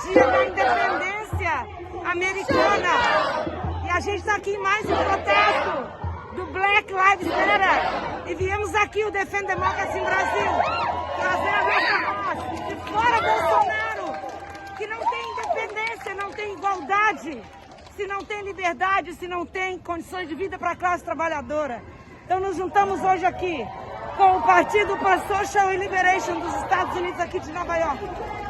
dia da independência americana. E a gente está aqui em mais um protesto do Black Lives Matter. E viemos aqui, o Defend Democracy Brasil, trazer a nossa voz. E fora Bolsonaro, que não tem independência, não tem igualdade, se não tem liberdade, se não tem condições de vida para a classe trabalhadora. Então nos juntamos hoje aqui com o Partido for Social Liberation dos Estados Unidos aqui de Nova York,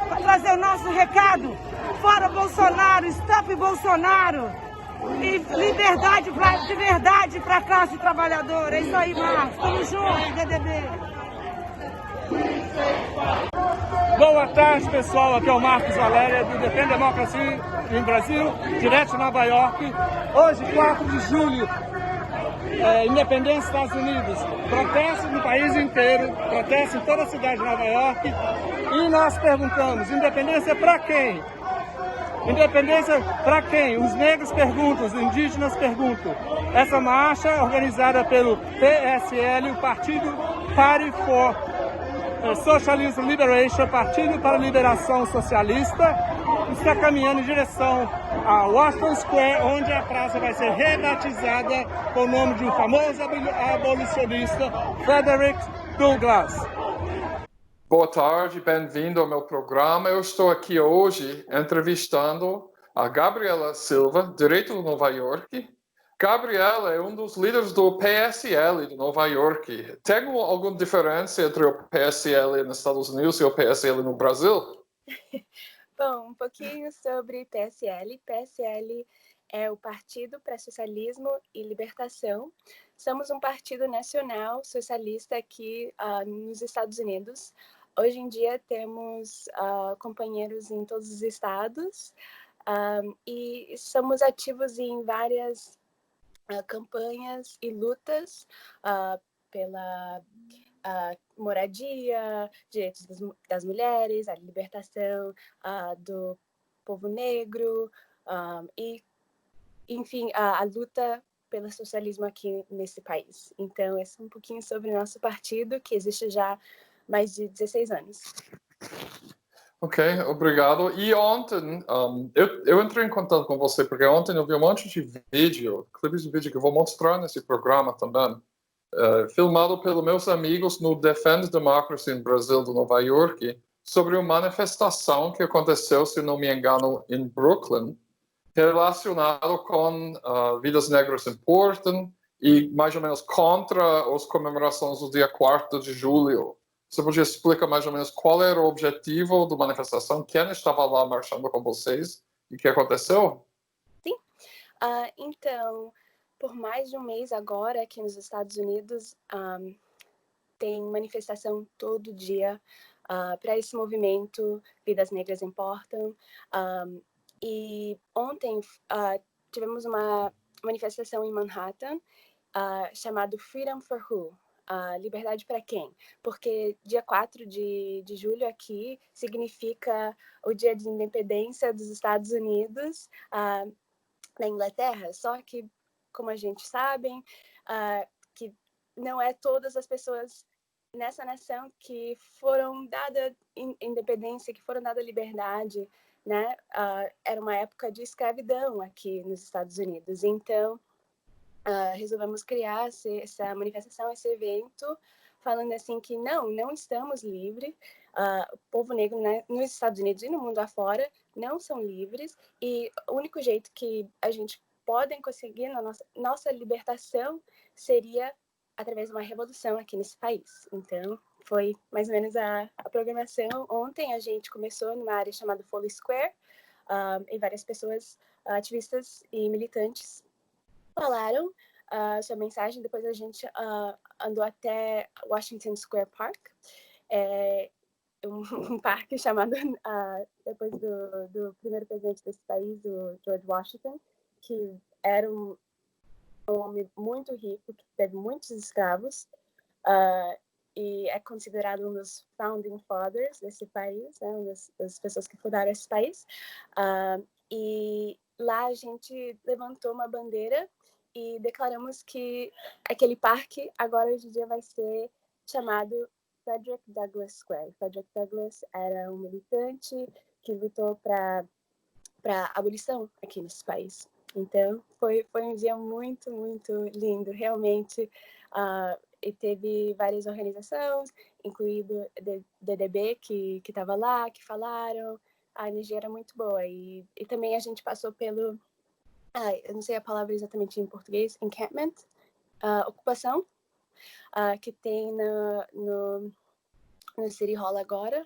para trazer o nosso recado: fora Bolsonaro, stop Bolsonaro, e liberdade de verdade para a classe trabalhadora. É isso aí, Marcos. Tamo junto, DDB. Boa tarde, pessoal. Aqui é o Marcos Valéria, do Defend Democracy em Brasil, direto de Nova York. Hoje, 4 de julho, independência dos Estados Unidos. Protesto no país inteiro, protesto em toda a cidade de Nova York. E nós perguntamos, independência para quem? Independência para quem? Os negros perguntam, os indígenas perguntam. Essa marcha é organizada pelo PSL, o Partido Party for Socialism Liberation, Partido para a Liberação Socialista, está caminhando em direção a Washington Square, onde a praça vai ser rebatizada com o nome de um famoso abolicionista, Frederick Douglass. Boa tarde, bem-vindo ao meu programa. Eu estou aqui hoje entrevistando a Gabriela Silva, direto de Nova York. Gabriela é um dos líderes do PSL de Nova York. Tem alguma diferença entre o PSL nos Estados Unidos e o PSL no Brasil? Bom, um pouquinho sobre PSL. PSL é o Partido para Socialismo e Libertação. Somos um partido nacional socialista aqui nos Estados Unidos. Hoje em dia temos companheiros em todos os estados e somos ativos em várias campanhas e lutas pela moradia, direitos das mulheres, a libertação do povo negro e, enfim, a luta pelo socialismo aqui nesse país. Então, esse é um pouquinho sobre o nosso partido, que existe já há mais de 16 anos. Ok, obrigado. E ontem, eu entrei em contato com você, porque ontem eu vi um monte de clipes de vídeo que eu vou mostrar nesse programa também, filmado pelos meus amigos no Defend Democracy em Brasil, de Nova York, sobre uma manifestação que aconteceu, se não me engano, em Brooklyn, relacionado com Vidas Negras Importam e mais ou menos contra as comemorações do dia 4 de julho. Você podia explicar mais ou menos qual era o objetivo da manifestação, quem estava lá marchando com vocês e o que aconteceu? Sim. Então, por mais de um mês agora, aqui nos Estados Unidos, tem manifestação todo dia para esse movimento Vidas Negras Importam. E ontem tivemos uma manifestação em Manhattan chamada Freedom for Who? Liberdade para quem? Porque dia 4 de julho aqui significa o dia de independência dos Estados Unidos na Inglaterra, só que, como a gente sabe, que não é todas as pessoas nessa nação que foram dada independência, que foram dada liberdade, né? Era uma época de escravidão aqui nos Estados Unidos, então resolvemos criar essa manifestação, esse evento, falando assim que não estamos livres, o povo negro, né, nos Estados Unidos e no mundo afora não são livres, e o único jeito que a gente pode conseguir na nossa libertação seria através de uma revolução aqui nesse país. Então, foi mais ou menos a programação. Ontem a gente começou numa área chamada Foley Square, e várias pessoas, ativistas e militantes, falaram sua mensagem. Depois a gente andou até Washington Square Park, um parque chamado depois do primeiro presidente desse país, o George Washington, que era um homem muito rico, que teve muitos escravos, e é considerado um dos founding fathers desse país, né, uma das pessoas que fundaram esse país. E lá a gente levantou uma bandeira e declaramos que aquele parque agora hoje em dia vai ser chamado Frederick Douglass Square. Frederick Douglass era um militante que lutou para abolição aqui nesse país. Então, foi um dia muito, muito lindo, realmente. E teve várias organizações, incluindo a DDB, que estava lá, que falaram. A energia era muito boa. E também a gente passou pelo... eu não sei a palavra exatamente em português, encampment, ocupação, que tem no City Hall agora,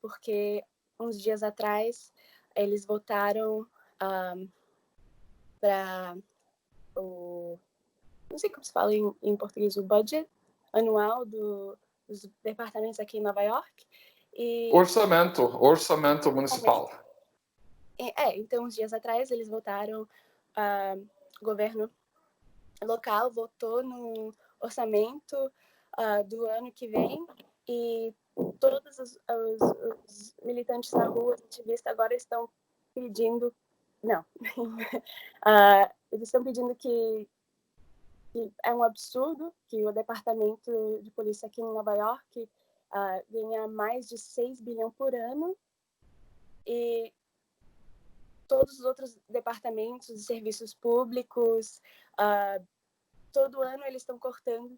porque uns dias atrás eles votaram para o... Não sei como se fala em português, o budget anual dos departamentos aqui em Nova York. Orçamento municipal. Então, uns dias atrás eles votaram, o governo local votou no orçamento do ano que vem, e todos os militantes na rua, ativistas, agora estão pedindo... Não. Eles estão pedindo que é um absurdo que o departamento de polícia aqui em Nova York ganha mais de 6 bilhões por ano, e todos os outros departamentos de serviços públicos, todo ano eles estão cortando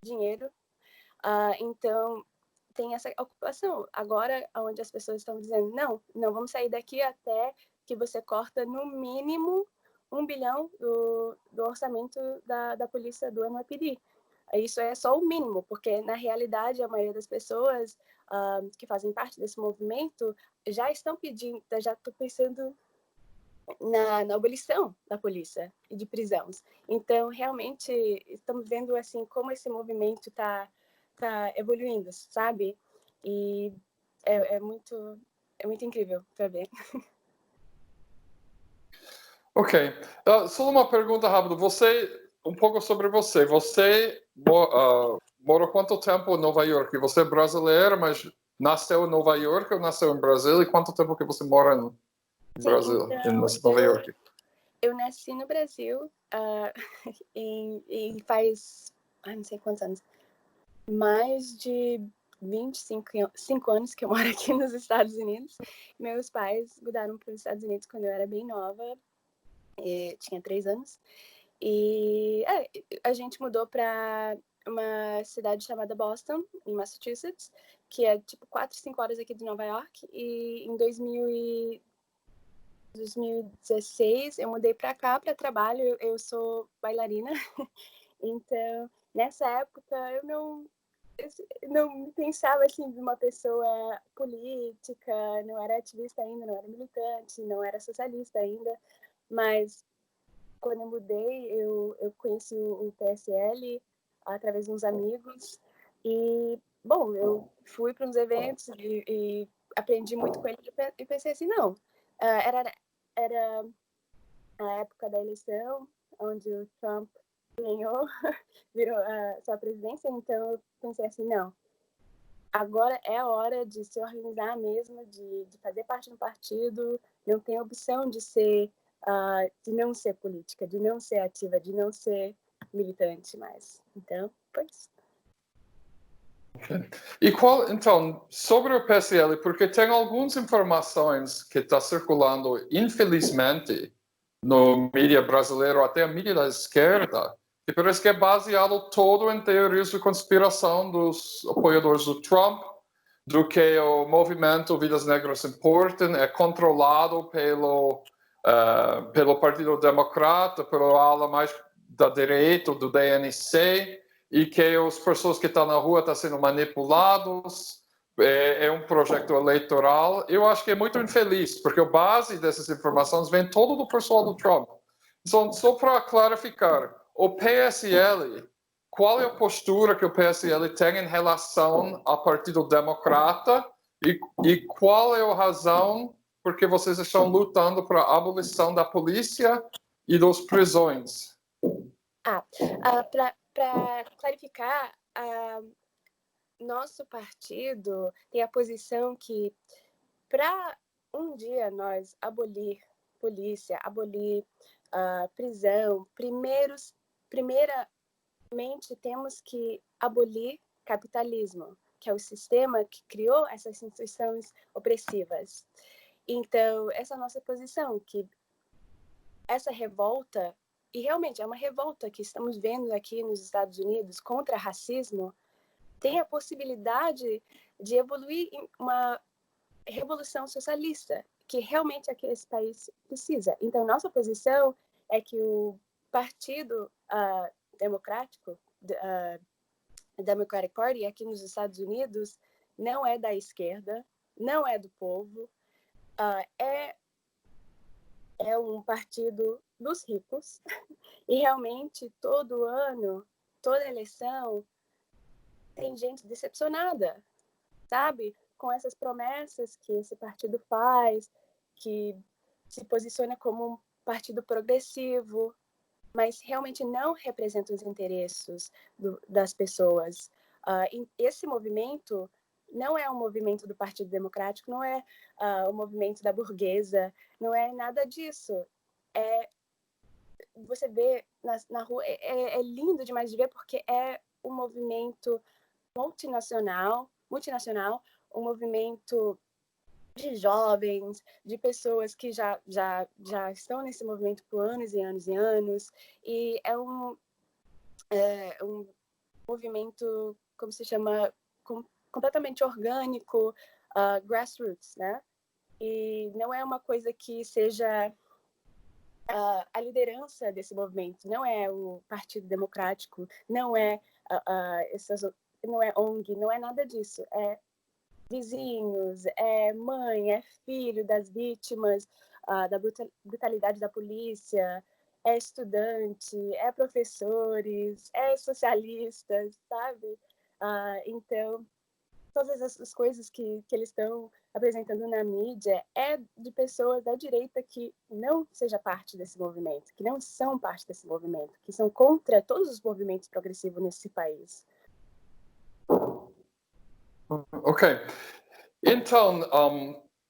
dinheiro. Então, tem essa ocupação. Agora, onde as pessoas estão dizendo, não vamos sair daqui até que você corta no mínimo 1 bilhão do orçamento da polícia do NYPD. Isso é só o mínimo, porque, na realidade, a maioria das pessoas que fazem parte desse movimento já estão pedindo, já estão pensando na abolição da polícia e de prisões. Então, realmente, estamos vendo assim como esse movimento está evoluindo, sabe? E é muito incrível para ver. Ok. Só uma pergunta rápida. Um pouco sobre você. Você morou quanto tempo em Nova York? Você é brasileira, mas nasceu em Nova York ou nasceu em Brasil? E quanto tempo que você mora no Brasil, então, em Nova York? Eu nasci no Brasil e faz, não sei quantos anos, mais de 25 anos que eu moro aqui nos Estados Unidos. Meus pais mudaram para os Estados Unidos quando eu era bem nova, tinha 3 anos. E a gente mudou para uma cidade chamada Boston, em Massachusetts, que é tipo 4, 5 horas aqui de Nova York. E em 2016 eu mudei para cá para trabalho. Eu sou bailarina. Então, nessa época eu não pensava assim de uma pessoa política, não era ativista ainda, não era militante, não era socialista ainda, mas quando eu mudei, eu conheci o PSL através de uns amigos e, bom, eu fui para uns eventos e aprendi muito com ele e pensei assim, não, era a época da eleição, onde o Trump ganhou, virou a sua presidência, então eu pensei assim, não, agora é a hora de se organizar mesmo, de fazer parte do partido, não tem opção de de não ser política, de não ser ativa, de não ser militante mais. Então, foi isso. Okay. E então, sobre o PSL, porque tem algumas informações que está circulando, infelizmente, no mídia brasileiro, até a mídia da esquerda, que parece que é baseado todo em teorias de conspiração dos apoiadores do Trump, do que o movimento Vidas Negras Importam é controlado pelo Partido Democrata, pela ala mais da direita, do DNC, e que as pessoas que estão na rua estão sendo manipulados, é um projeto eleitoral. Eu acho que é muito infeliz, porque a base dessas informações vem todo do pessoal do Trump. Então, só para clarificar, o PSL, qual é a postura que o PSL tem em relação ao Partido Democrata e qual é a razão porque vocês estão lutando para a abolição da polícia e das prisões? Para clarificar, nosso partido tem a posição que, para um dia nós abolir polícia, abolir prisão, primeiramente temos que abolir capitalismo. que é o sistema que criou essas instituições opressivas. Então, essa é a nossa posição, que essa revolta, e realmente é uma revolta que estamos vendo aqui nos Estados Unidos contra racismo, tem a possibilidade de evoluir em uma revolução socialista, que realmente é que esse país precisa. Então, nossa posição é que o Partido Democrático, Democratic Party, aqui nos Estados Unidos, não é da esquerda, não é do povo, é um partido dos ricos. E realmente, todo ano, toda eleição, tem gente decepcionada, sabe? Com essas promessas que esse partido faz, que se posiciona como um partido progressivo, mas realmente não representa os interesses das pessoas. Esse movimento não é um movimento do Partido Democrático, não é o movimento da burguesa, não é nada disso. Você vê na rua, é lindo demais de ver, porque é um movimento multinacional, um movimento de jovens, de pessoas que já estão nesse movimento por anos e anos e anos, e é um movimento, como se chama, completamente orgânico, grassroots, né? E não é uma coisa que seja a liderança desse movimento, não é o Partido Democrático, não é não é ONG, não é nada disso, é vizinhos, é mãe, é filho das vítimas da brutalidade da polícia, é estudante, é professores, é socialistas, sabe? Então, todas essas coisas que eles estão apresentando na mídia é de pessoas da direita que não seja parte desse movimento, que não são parte desse movimento, que são contra todos os movimentos progressivos nesse país. Ok. Então,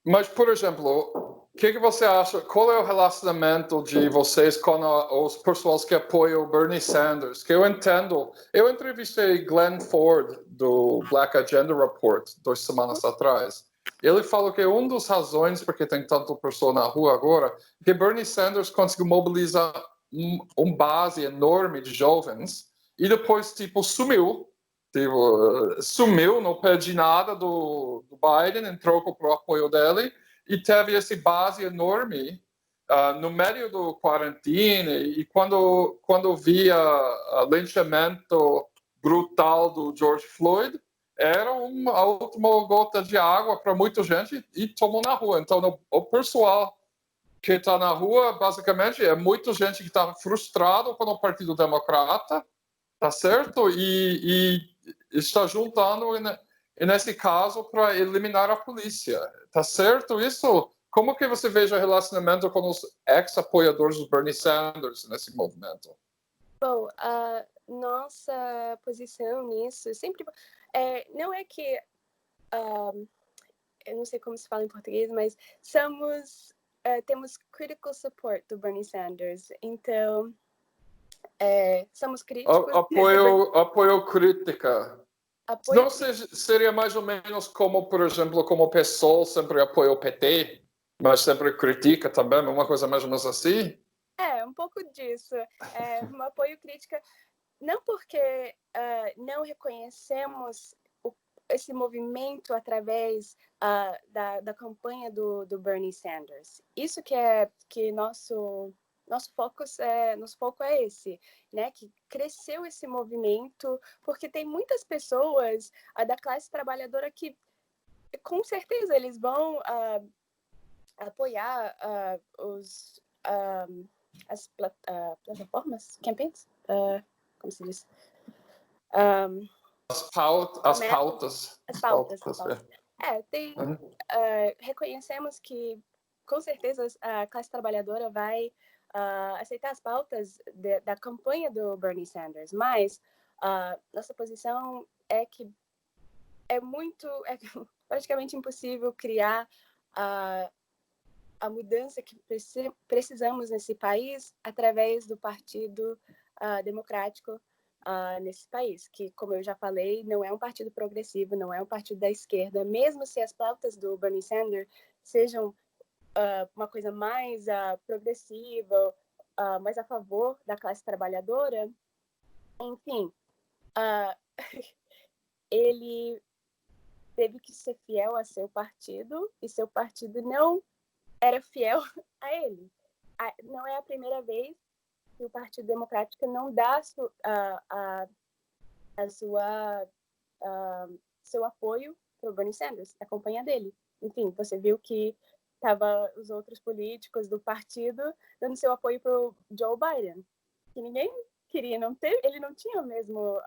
mas, por exemplo, o que você acha? Qual é o relacionamento de vocês com os pessoas que apoiam o Bernie Sanders? Que eu entendo. Eu entrevistei Glenn Ford, do Black Agenda Report, 2 semanas atrás. Ele falou que uma das razões porque tem tanta pessoa na rua agora é que Bernie Sanders conseguiu mobilizar uma base enorme de jovens e depois, tipo, sumiu, não pede nada do Biden em troca para o apoio dele, e teve essa base enorme no meio do quarentena, e quando via o linchamento brutal do George Floyd, era a última gota de água para muita gente e tomou na rua. Então, o pessoal que está na rua, basicamente, é muita gente que está frustrado com o Partido Democrata, tá certo? E está juntando, nesse caso, para eliminar a polícia. Tá certo isso? Como que você veja o relacionamento com os ex-apoiadores do Bernie Sanders nesse movimento? Bom, a nossa posição nisso sempre... não é que... eu não sei como se fala em português, mas temos critical support do Bernie Sanders. Então, somos críticos. Apoio crítica. Não seria mais ou menos como, por exemplo, como o PSOL sempre apoia o PT, mas sempre critica também, uma coisa mais ou menos assim? Um pouco disso. Um apoio crítica, não porque não reconhecemos esse movimento através da campanha do Bernie Sanders. Isso que nosso foco é esse, né? Que cresceu esse movimento, porque tem muitas pessoas da classe trabalhadora que, com certeza, eles vão apoiar as plataformas, campaigns, como se diz? As pautas. Reconhecemos que, com certeza, a classe trabalhadora vai aceitar as pautas da campanha do Bernie Sanders, mas nossa posição é que é praticamente impossível criar a mudança que precisamos nesse país através do Partido Democrático, nesse país, que, como eu já falei, não é um partido progressivo, não é um partido da esquerda, mesmo se as pautas do Bernie Sanders sejam uma coisa mais progressiva, mais a favor da classe trabalhadora, enfim, ele teve que ser fiel a seu partido, e seu partido não era fiel a ele. Não é a primeira vez que o Partido Democrático não dá seu apoio para o Bernie Sanders, a campanha dele. Enfim, você viu que tava os outros políticos do partido dando seu apoio para o Joe Biden, que ninguém queria, ele não tinha o mesmo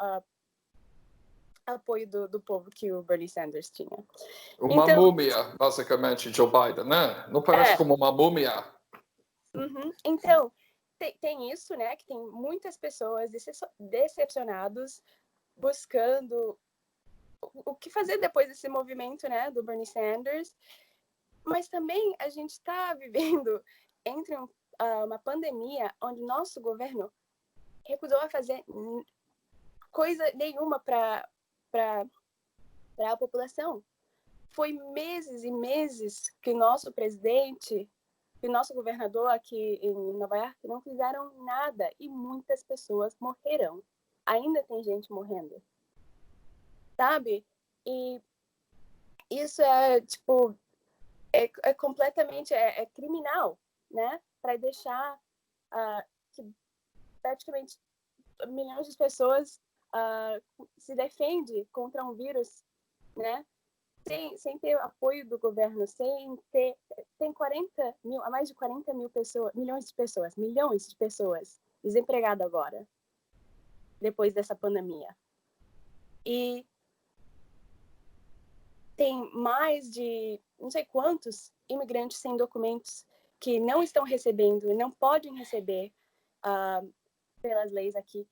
apoio do povo que o Bernie Sanders tinha. Uma múmia, basicamente, Joe Biden, né? Não parece como uma múmia. Então, tem isso, né? Que tem muitas pessoas decepcionadas, buscando o que fazer depois desse movimento, né, do Bernie Sanders. Mas também a gente está vivendo entre uma pandemia onde nosso governo recusou a fazer coisa nenhuma para a população. Foi meses e meses que nosso presidente e nosso governador aqui em Nova York não fizeram nada e muitas pessoas morreram. Ainda tem gente morrendo, sabe? E isso é, tipo, é completamente criminal, né? Para deixar que praticamente milhões de pessoas se defendem contra um vírus, né? Sem ter apoio do governo, tem 40 mil, a mais de 40 mil pessoas, milhões de pessoas desempregadas agora, depois dessa pandemia. E tem mais de não sei quantos imigrantes sem documentos que não estão recebendo e não podem receber, pelas leis aqui,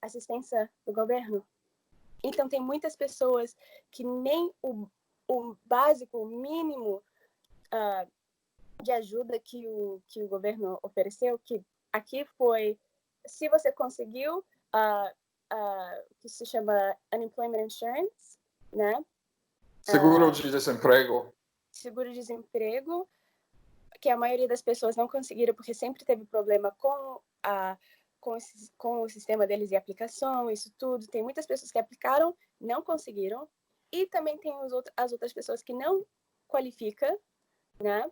assistência do governo. Então, tem muitas pessoas que nem o básico, o mínimo de ajuda que o governo ofereceu, que aqui foi, se você conseguiu, que se chama Unemployment Insurance, né? Seguro de desemprego. Seguro-desemprego, que a maioria das pessoas não conseguiram porque sempre teve problema com o sistema deles de aplicação, isso tudo. Tem muitas pessoas que aplicaram, não conseguiram. E também tem as outras pessoas que não qualificam, né?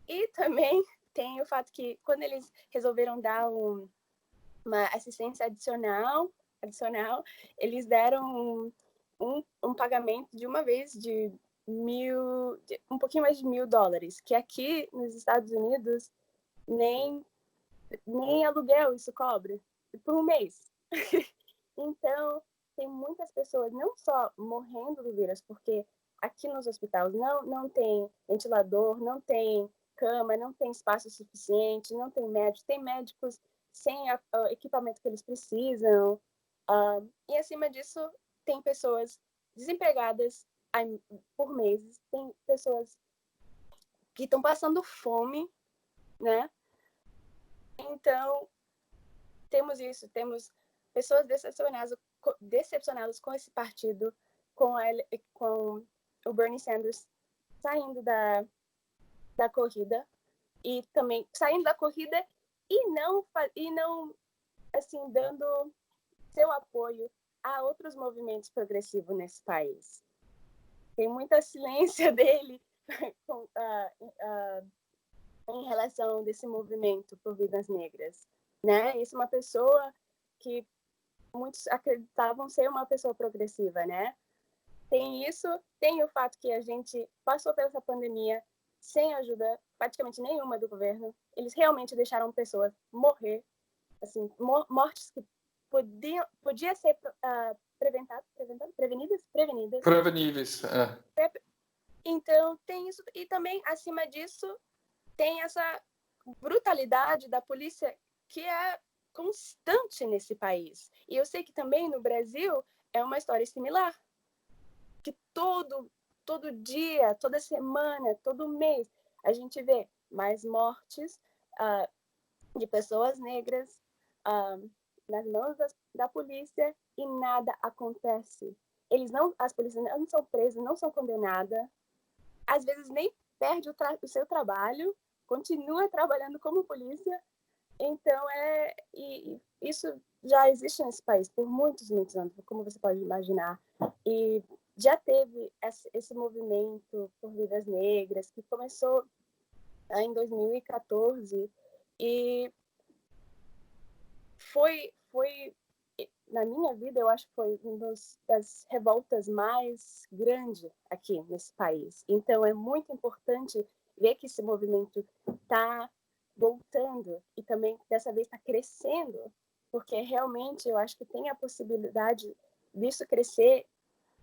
E também tem o fato que quando eles resolveram dar uma assistência adicional, eles deram um pagamento de uma vez de um pouquinho mais de $1.000, que aqui nos Estados Unidos nem aluguel isso cobre por um mês. Então, tem muitas pessoas não só morrendo do vírus, porque aqui nos hospitais não tem ventilador, não tem cama, não tem espaço suficiente, não tem médicos, tem médicos sem o equipamento que eles precisam. E, acima disso, tem pessoas desempregadas por meses, tem pessoas que estão passando fome, né? Então, temos pessoas decepcionadas com esse partido, com o Bernie Sanders saindo da corrida, e também saindo da corrida e não assim, dando seu apoio a outros movimentos progressivos nesse país. Tem muita silêncio dele em relação desse movimento por vidas negras, né? Isso é uma pessoa que muitos acreditavam ser uma pessoa progressiva, né? Tem isso, tem o fato que a gente passou por essa pandemia sem ajuda praticamente nenhuma do governo. Eles realmente deixaram pessoas morrer, assim, mortes que podia ser prevenidas. Preveníveis, Então, tem isso. E também, acima disso, tem essa brutalidade da polícia que é constante nesse país. E eu sei que também no Brasil é uma história similar. Que todo dia, toda semana, todo mês, a gente vê mais mortes de pessoas negras nas mãos da polícia e nada acontece. As polícias não são presas, não são condenadas, às vezes nem perde o seu trabalho, continua trabalhando como polícia. Então, isso já existe nesse país por muitos, muitos anos, como você pode imaginar. E já teve esse movimento por vidas negras, que começou em 2014, e foi, na minha vida, eu acho que foi uma das revoltas mais grandes aqui nesse país. Então, é muito importante ver que esse movimento está voltando e também, dessa vez, está crescendo, porque realmente eu acho que tem a possibilidade disso crescer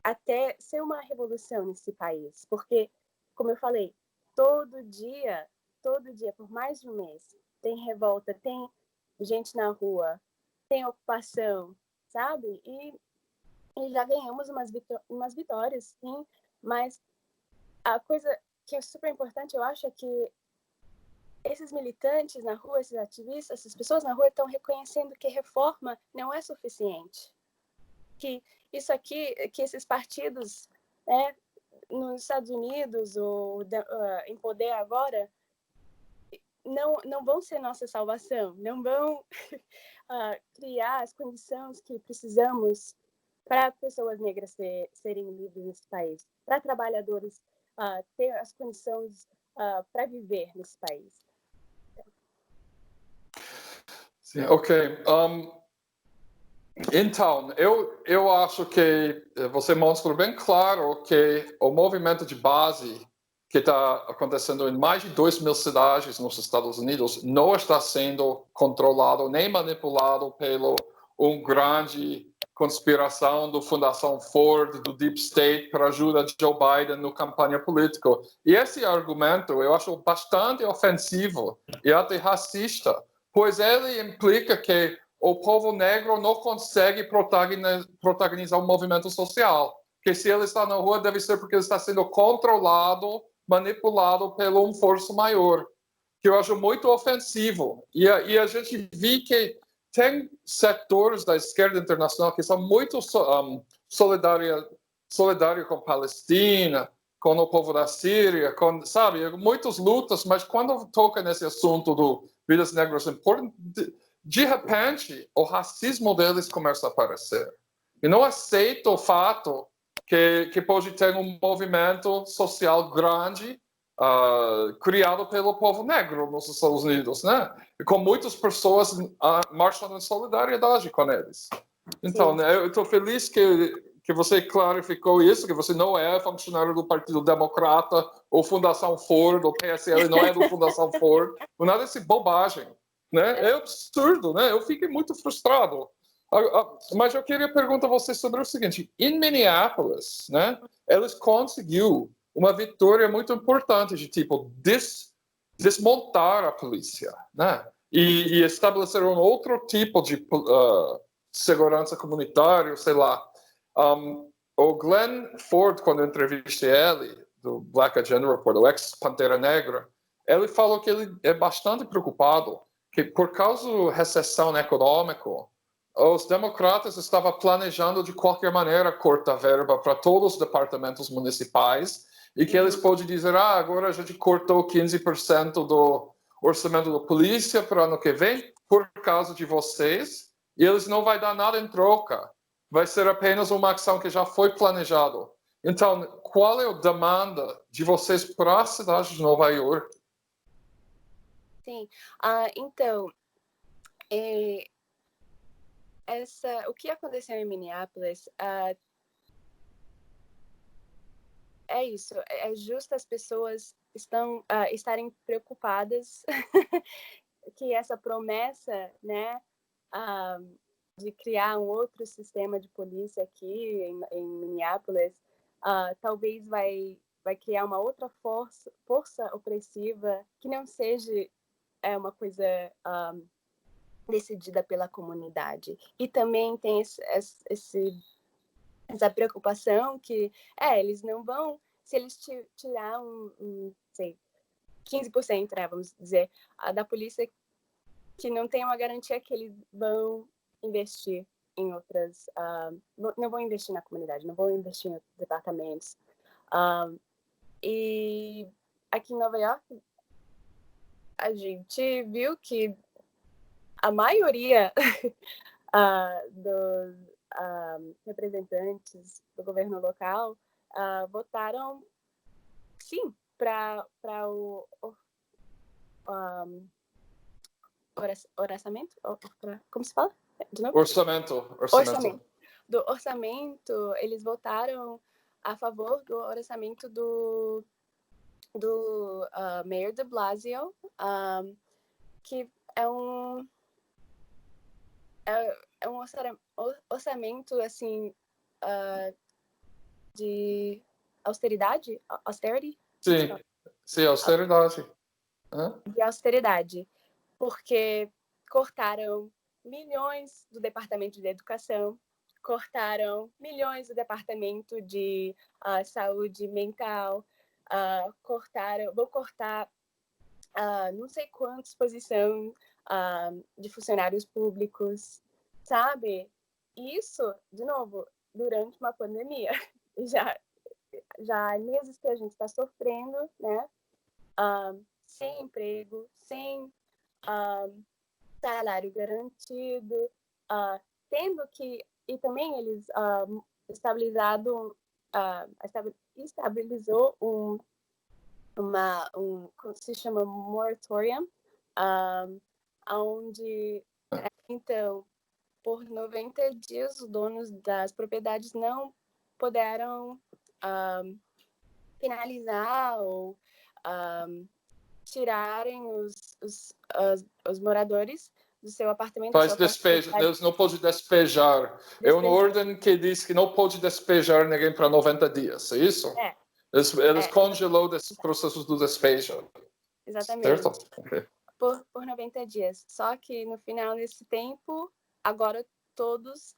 até ser uma revolução nesse país. Porque, como eu falei, todo dia, por mais de um mês, tem revolta, tem gente na rua, tem ocupação, sabe? E já ganhamos umas vitórias, sim, mas a coisa que é super importante, eu acho, é que esses militantes na rua, esses ativistas, essas pessoas na rua estão reconhecendo que reforma não é suficiente. Que isso aqui, que esses partidos, né, nos Estados Unidos ou em poder agora, não vão ser nossa salvação, não vão criar as condições que precisamos para pessoas negras serem livres nesse país, para trabalhadores ter as condições para viver nesse país. Sim, ok. Então, eu acho que você mostrou bem claro que o movimento de base que está acontecendo em mais de 2.000 cidades nos Estados Unidos não está sendo controlado nem manipulado pelo grande conspiração da Fundação Ford, do Deep State, para ajuda de Joe Biden na campanha política. E esse argumento eu acho bastante ofensivo e até racista, pois ele implica que o povo negro não consegue protagonizar um movimento social. Que se ele está na rua, deve ser porque ele está sendo controlado, manipulado pela força maior, que eu acho muito ofensivo. E a gente vê que tem setores da esquerda internacional que são muito solidários com a Palestina, com o povo da Síria, sabe, muitas lutas, mas quando toca nesse assunto do vidas negras importantes, de repente, o racismo deles começa a aparecer. E não aceito o fato que pode ter um movimento social grande criado pelo povo negro nos Estados Unidos, né? E com muitas pessoas marchando em solidariedade com eles. Então, né, eu estou feliz que você clarificou isso, que você não é funcionário do Partido Democrata, ou Fundação Ford, ou PSL não é do Fundação Ford. Nada dessa bobagem. Né? É absurdo, né? Eu fiquei muito frustrado. Mas eu queria perguntar a você sobre o seguinte: em Minneapolis, né, eles conseguiu uma vitória muito importante de tipo desmontar a polícia, né? E estabelecer um outro tipo de segurança comunitária, sei lá. O Glenn Ford, quando eu entrevistei ele, do Black Agenda Report, o ex-Pantera Negra, ele falou que ele é bastante preocupado que por causa da recessão econômica, os democratas estavam planejando de qualquer maneira cortar verba para todos os departamentos municipais e que eles podem dizer, agora a gente cortou 15% do orçamento da polícia para o ano que vem por causa de vocês e eles não vão dar nada em troca. Vai ser apenas uma ação que já foi planejada. Então, qual é a demanda de vocês para a cidade de Nova York? Sim, então, o que aconteceu em Minneapolis é isso, é justo as pessoas estarem preocupadas que essa promessa, né, de criar um outro sistema de polícia aqui em Minneapolis, talvez vai criar uma outra força opressiva que não seja uma coisa decidida pela comunidade. E também tem essa preocupação que eles não vão, se eles tirar sei, 15%, né, vamos dizer, da polícia, que não tem uma garantia que eles vão investir em outras, não vão investir na comunidade, não vão investir em outros departamentos. E aqui em Nova York, a gente viu que a maioria dos representantes do governo local votaram sim para o orçamento, como se fala? De novo? Orçamento. Do orçamento, eles votaram a favor do orçamento do Mayor de Blasio, que é um orçamento assim de austerity. Sim, austeridade. De austeridade, porque cortaram milhões do Departamento de Educação, cortaram milhões do Departamento de Saúde Mental, vão cortar não sei quantas posições de funcionários públicos, sabe? Isso, de novo, durante uma pandemia. Já há meses que a gente está sofrendo, né? Sem emprego, sem salário garantido, tendo que... E também eles estabilizou como se chama, moratorium, onde, então, por 90 dias, os donos das propriedades não puderam finalizar ou tirarem os moradores do seu apartamento. Faz despejo, Deus não pode despejar. É uma ordem que diz que não pode despejar ninguém para 90 dias, é isso? Eles congelou os processos do despejo. Exatamente. Certo? Okay. Por 90 dias. Só que no final desse tempo, agora todos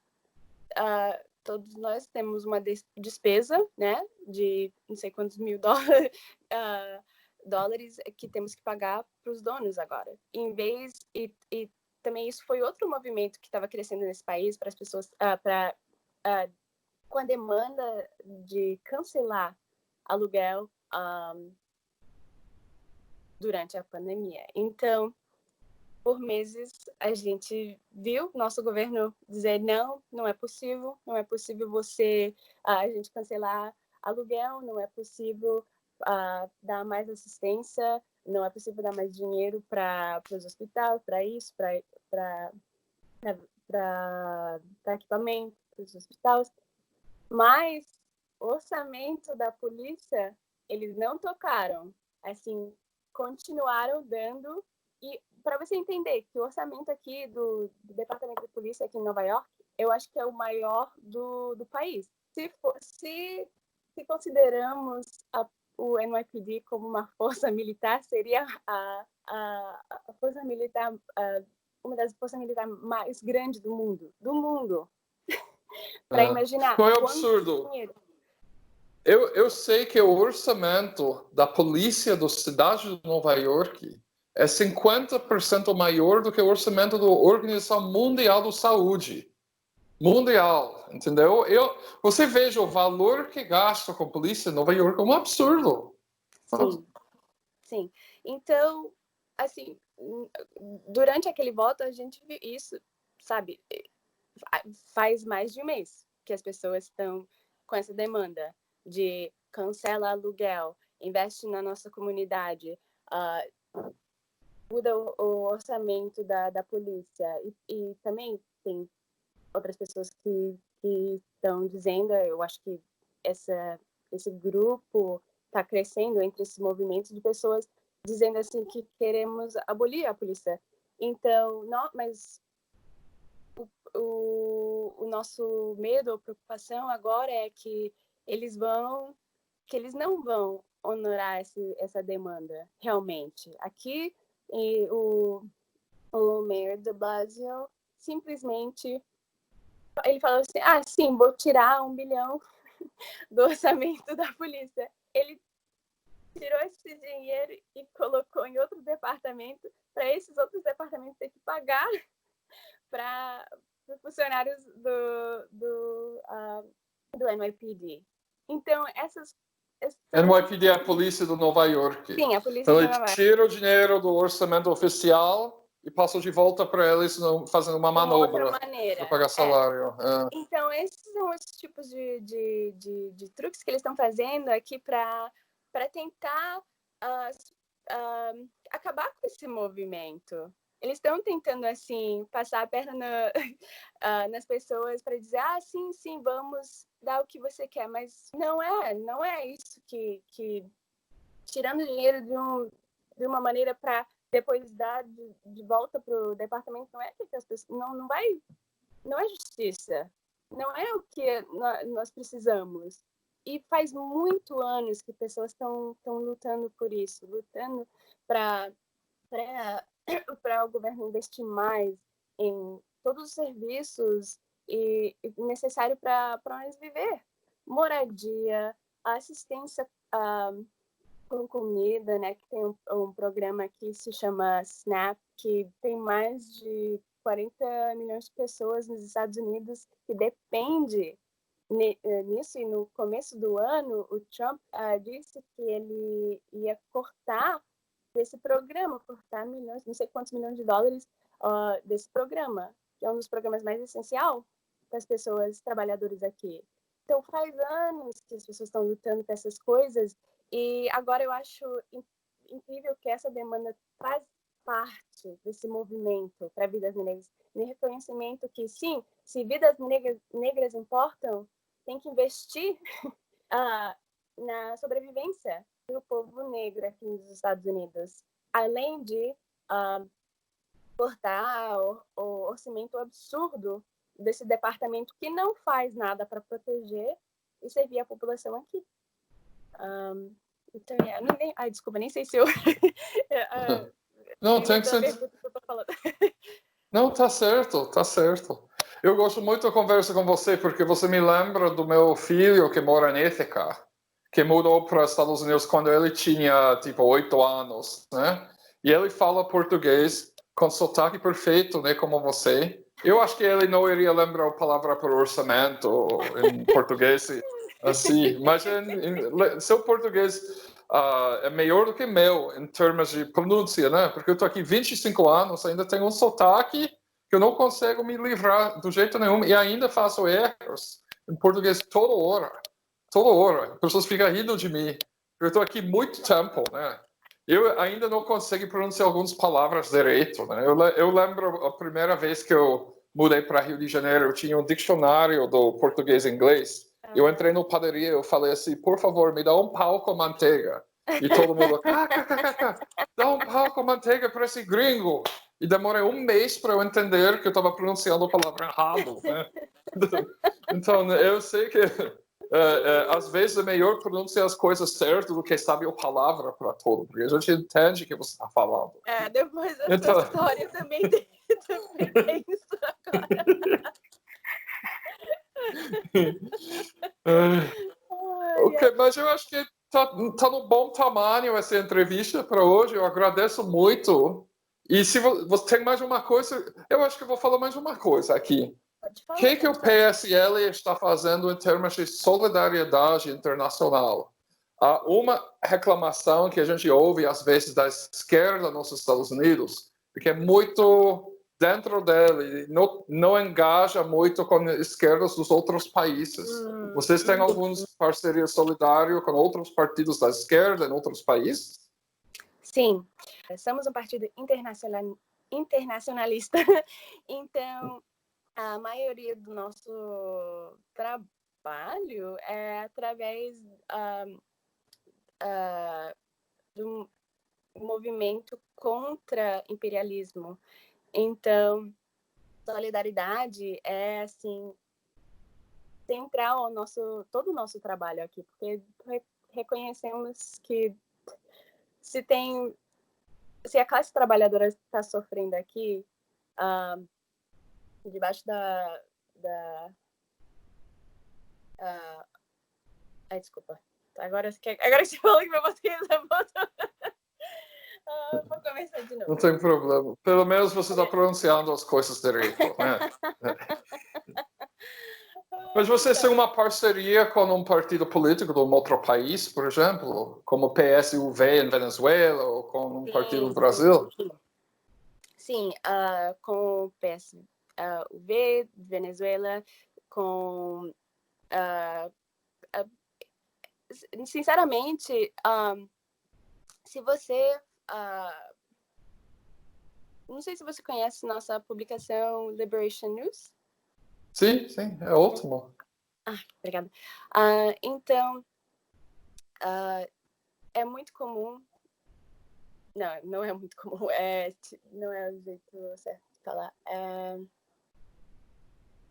nós temos uma despesa, né, de não sei quantos mil dólares que temos que pagar para os donos agora. Em vez e também isso foi outro movimento que estava crescendo nesse país para as pessoas com a demanda de cancelar aluguel durante a pandemia. Então, por meses, a gente viu nosso governo dizer não é possível a gente cancelar aluguel, não é possível dar mais assistência, não é possível dar mais dinheiro para os hospitais, para isso, para equipamento, para os hospitais. Mas o orçamento da polícia, eles não tocaram, assim, continuaram dando. E para você entender que o orçamento aqui do Departamento de Polícia aqui em Nova York, eu acho que é o maior do país. Se consideramos o NYPD como uma força militar, seria a força militar, uma das forças militares mais grandes do mundo. Para imaginar. Não é absurdo. Eu sei que o orçamento da polícia da cidade de Nova York é 50% maior do que o orçamento da Organização Mundial da Saúde. Mundial, entendeu? Você veja o valor que gasta com a polícia em Nova York, é um absurdo. Sim. Então, assim, durante aquele voto, a gente viu isso, sabe? Faz mais de um mês que as pessoas estão com essa demanda de cancela aluguel, investe na nossa comunidade, muda o orçamento da polícia. E também tem outras pessoas que estão dizendo, eu acho que esse grupo está crescendo entre esse movimento de pessoas dizendo assim que queremos abolir a polícia. Então, mas o nosso medo ou preocupação agora é que eles não vão honorar essa demanda realmente. Aqui, o Mayor de Blasio simplesmente ele falou assim, sim, vou tirar 1 bilhão do orçamento da polícia. Ele tirou esse dinheiro e colocou em outro departamento para esses outros departamentos ter que pagar para funcionários do NYPD. Então, NYPD é a polícia de Nova York. Sim, a polícia Então, de ele Nova York. tira o dinheiro do orçamento oficial e passa de volta para eles fazendo uma manobra para pagar salário. Então, esses são os tipos de truques que eles estão fazendo aqui para tentar acabar com esse movimento. Eles estão tentando, assim, passar a perna nas pessoas para dizer, sim, vamos dar o que você quer. Mas não é isso que tirando dinheiro de uma maneira para depois dar de volta para o departamento, não é que as pessoas, não é justiça. Não é o que nós precisamos. E faz muitos anos que pessoas estão lutando por isso, lutando para o governo investir mais em todos os serviços e necessário para nós viver. Moradia, assistência com comida, né? Que tem um programa que se chama SNAP, que tem mais de 40 milhões de pessoas nos Estados Unidos que depende nisso. E no começo do ano, o Trump disse que ele ia cortar desse programa, cortar milhões, não sei quantos milhões de dólares desse programa, que é um dos programas mais essenciais para as pessoas trabalhadoras aqui. Então, faz anos que as pessoas estão lutando por essas coisas e agora eu acho incrível que essa demanda faz parte desse movimento para vidas negras, no reconhecimento que, sim, se vidas negras importam, tem que investir na sobrevivência do povo negro aqui nos Estados Unidos, além de cortar o orçamento absurdo desse departamento que não faz nada para proteger e servir a população aqui. Então, desculpa, nem sei se eu... Não, tem que ser... Não, tá certo. Eu gosto muito da conversa com você, porque você me lembra do meu filho que mora em Ithaca, que mudou para os Estados Unidos quando ele tinha, 8 anos, né? E ele fala português com sotaque perfeito, né, como você. Eu acho que ele não iria lembrar a palavra por orçamento em português, assim. Mas seu português é melhor do que meu, em termos de pronúncia, né? Porque eu estou aqui 25 anos, ainda tenho um sotaque que eu não consigo me livrar do jeito nenhum e ainda faço erros em português toda hora. As pessoas ficam rindo de mim. Eu estou aqui muito tempo, né? Eu ainda não consigo pronunciar algumas palavras direito, né? Eu lembro a primeira vez que eu mudei para Rio de Janeiro, eu tinha um dicionário do português e inglês. Eu entrei na padaria, eu falei assim, por favor, me dá um pau com manteiga. E todo mundo, dá um pau com manteiga para esse gringo. E demorei um mês para eu entender que eu estava pronunciando a palavra errado, né? Então, eu sei que às vezes é melhor pronunciar as coisas certas do que saber a palavra para todo, porque a gente entende o que você está falando. Depois dessa história também tem isso agora. Ok, mas eu acho que tá no bom tamanho essa entrevista para hoje. Eu agradeço muito. E se você tem mais uma coisa, eu acho que eu vou falar mais uma coisa aqui. O que o PSL está fazendo em termos de solidariedade internacional? Há uma reclamação que a gente ouve às vezes da esquerda nos Estados Unidos, que é muito dentro dele, não engaja muito com esquerdas dos outros países. Vocês têm algumas parcerias solidárias com outros partidos da esquerda em outros países? Sim, somos um partido internacionalista, então a maioria do nosso trabalho é através do movimento contra imperialismo. Então, solidariedade é, assim, central ao todo o nosso trabalho aqui, porque reconhecemos que se a classe trabalhadora está sofrendo aqui, debaixo desculpa. Agora você falou que meu português é bom. Vou começar de novo. Não tem problema. Pelo menos você está pronunciando as coisas direito, né? Mas você tem uma parceria com um partido político de um outro país, por exemplo, como o PSUV em Venezuela ou com um partido no Brasil? Sim, com o PSUV, Venezuela, com... sinceramente, se você... não sei se você conhece nossa publicação Liberation News. Sim, é ótimo. Obrigada. Então, é muito comum... Não é muito comum. Não é o jeito certo de falar.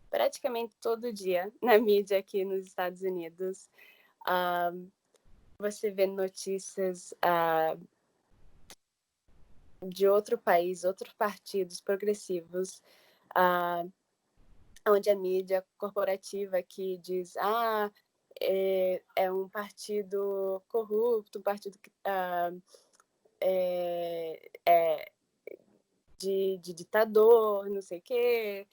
Praticamente todo dia, na mídia aqui nos Estados Unidos, você vê notícias de outro país, outros partidos progressivos, onde a mídia corporativa aqui diz é um partido corrupto, um partido que de ditador, não sei o quê.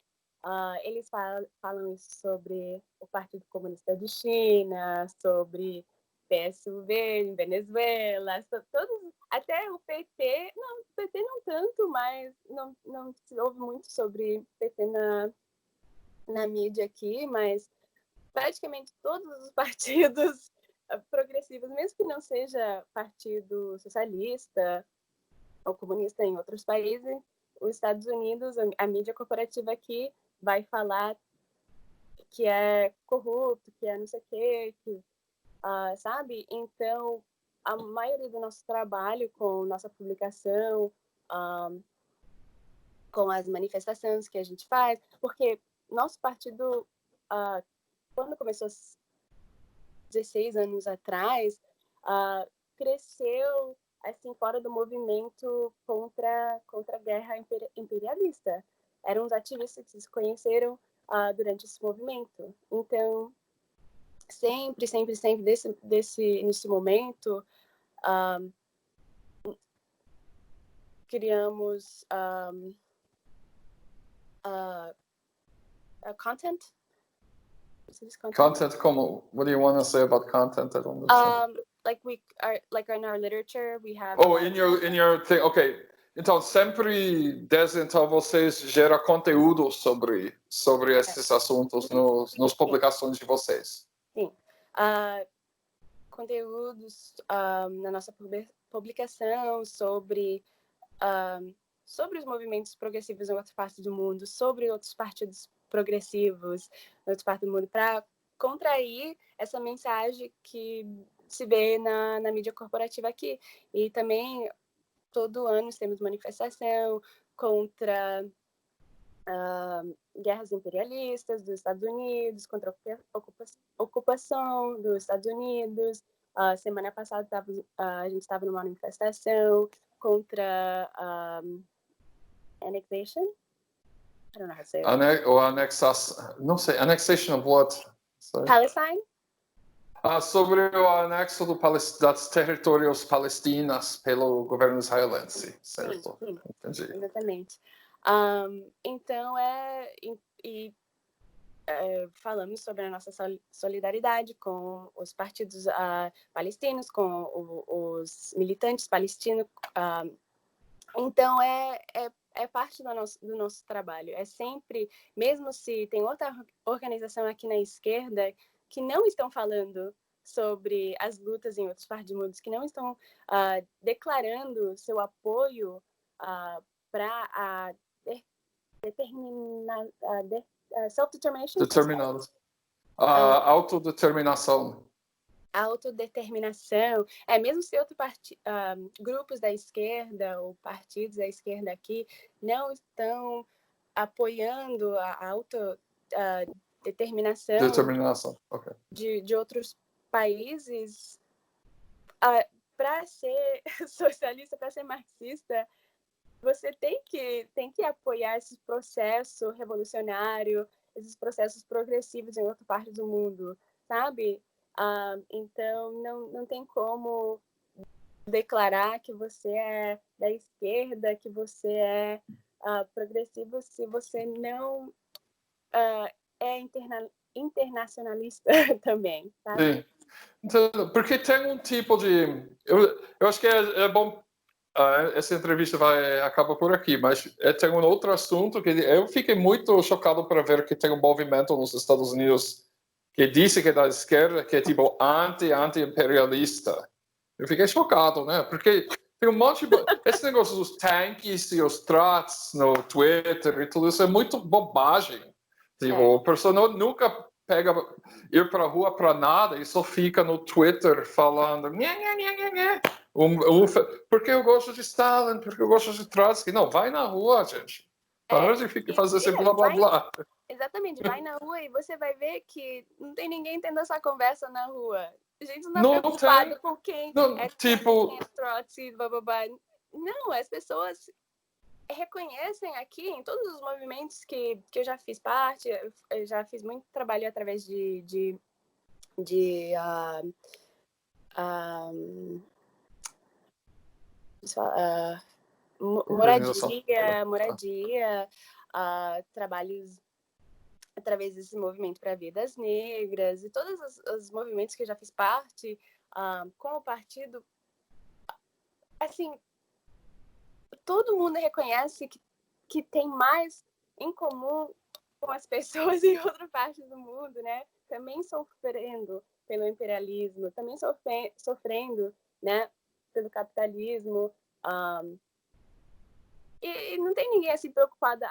Eles falam isso sobre o Partido Comunista de China, sobre PSUV em Venezuela, todos, até o PT, não, o PT não tanto, mas não se ouve muito sobre PT na mídia aqui, mas praticamente todos os partidos progressivos, mesmo que não seja partido socialista ou comunista em outros países, os Estados Unidos, a mídia corporativa aqui vai falar que é corrupto, que é não sei o quê, sabe? Então, a maioria do nosso trabalho com nossa publicação, com as manifestações que a gente faz, porque nosso partido, quando começou 16 anos atrás, cresceu assim, fora do movimento contra a guerra imperialista. Eram os ativistas que se conheceram durante esse movimento. Então, sempre nesse momento, criamos content. Content como? What do you want to say about content? I don't understand. Like in our literature, we have... in your thing, ok. Então, sempre desde então vocês geram conteúdo sobre esses assuntos nas publicações de vocês. Sim. Conteúdos na nossa publicação sobre os movimentos progressivos em outras partes do mundo, sobre outros partidos progressivos em outras partes do mundo, para contrair essa mensagem que se vê na mídia corporativa aqui. E também, todo ano, temos manifestação contra guerras imperialistas dos Estados Unidos, contra a ocupação dos Estados Unidos. Semana passada, a gente estava numa manifestação contra annexation. I don't know how to say it. Não sei, annexation of what? Sorry. Palestine? Sobre o anexo das territórios palestinas pelo governo israelense, certo? Sim, entendi. Exatamente. Então, falamos sobre a nossa solidariedade com os partidos palestinos, com os militantes palestinos. Então, é parte do nosso trabalho. É sempre, mesmo se tem outra organização aqui na esquerda que não estão falando sobre as lutas em outras partes do mundo, que não estão declarando seu apoio para a self-determination. Autodeterminação. Autodeterminação. Mesmo se outros grupos da esquerda ou partidos da esquerda aqui não estão apoiando a autodeterminação Okay. de outros países, para ser socialista, para ser marxista, você tem que apoiar esse processo revolucionário, esses processos progressivos em outra parte do mundo, sabe? Então, não tem como declarar que você é da esquerda, que você é progressivo, se você não é internacionalista também, sabe? Sim. Então, porque tem um tipo de... Eu acho que é bom... essa entrevista vai acabar por aqui, mas tem um outro assunto que eu fiquei muito chocado para ver que tem um movimento nos Estados Unidos que diz que é da esquerda, que é tipo anti-imperialista. Eu fiquei chocado, né? Porque tem um monte de... Esse negócio dos tanques e os trots no Twitter e tudo isso é muito bobagem. Tipo, a pessoa nunca pega ir para a rua para nada e só fica no Twitter falando porque eu gosto de Stalin, porque eu gosto de Trotsky. Não, vai na rua, gente. Para de fazer esse blá blá blá. Exatamente, vai na rua e você vai ver que não tem ninguém tendo essa conversa na rua. A gente não está preocupado com quem tipo... Trotsky, blá blá blá. Não, as pessoas reconhecem aqui em todos os movimentos que eu já fiz parte, eu já fiz muito trabalho através de moradia, trabalhos através desse movimento para vidas negras e todos os movimentos que eu já fiz parte, com o partido, assim, todo mundo reconhece que tem mais em comum com as pessoas em outra parte do mundo, né? Também sofrendo pelo imperialismo, também sofrendo, né, pelo capitalismo. E não tem ninguém assim preocupado,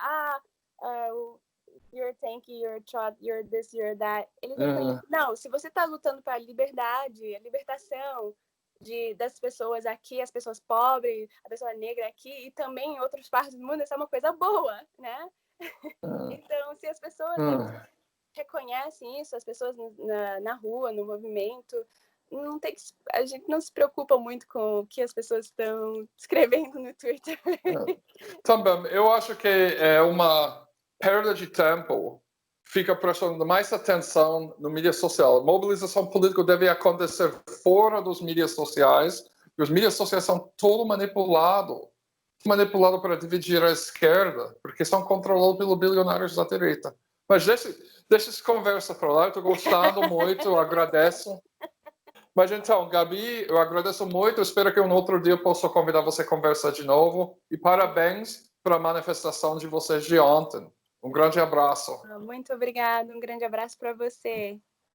you're tanky, you're trot, you're this, you're that. Eles reconhecem. Não, se você está lutando para a liberdade, a libertação das pessoas aqui, as pessoas pobres, a pessoa negra aqui e também em outras partes do mundo, isso é uma coisa boa, né? Então, se as pessoas reconhecem isso, as pessoas na rua, no movimento, a gente não se preocupa muito com o que as pessoas estão escrevendo no Twitter. Também, eu acho que é uma perda de tempo. Fica prestando mais atenção no mídia social. A mobilização política deve acontecer fora dos mídias sociais. Os mídias sociais são todo manipulado para dividir a esquerda, porque são controlados pelos bilionários da direita. Mas deixa essa conversa para lá. Eu estou gostando muito, eu agradeço. Mas então, Gabi, eu agradeço muito. Eu espero que um outro dia eu possa convidar você a conversar de novo. E parabéns para a manifestação de vocês de ontem. Um grande abraço. Muito obrigada. Um grande abraço para você.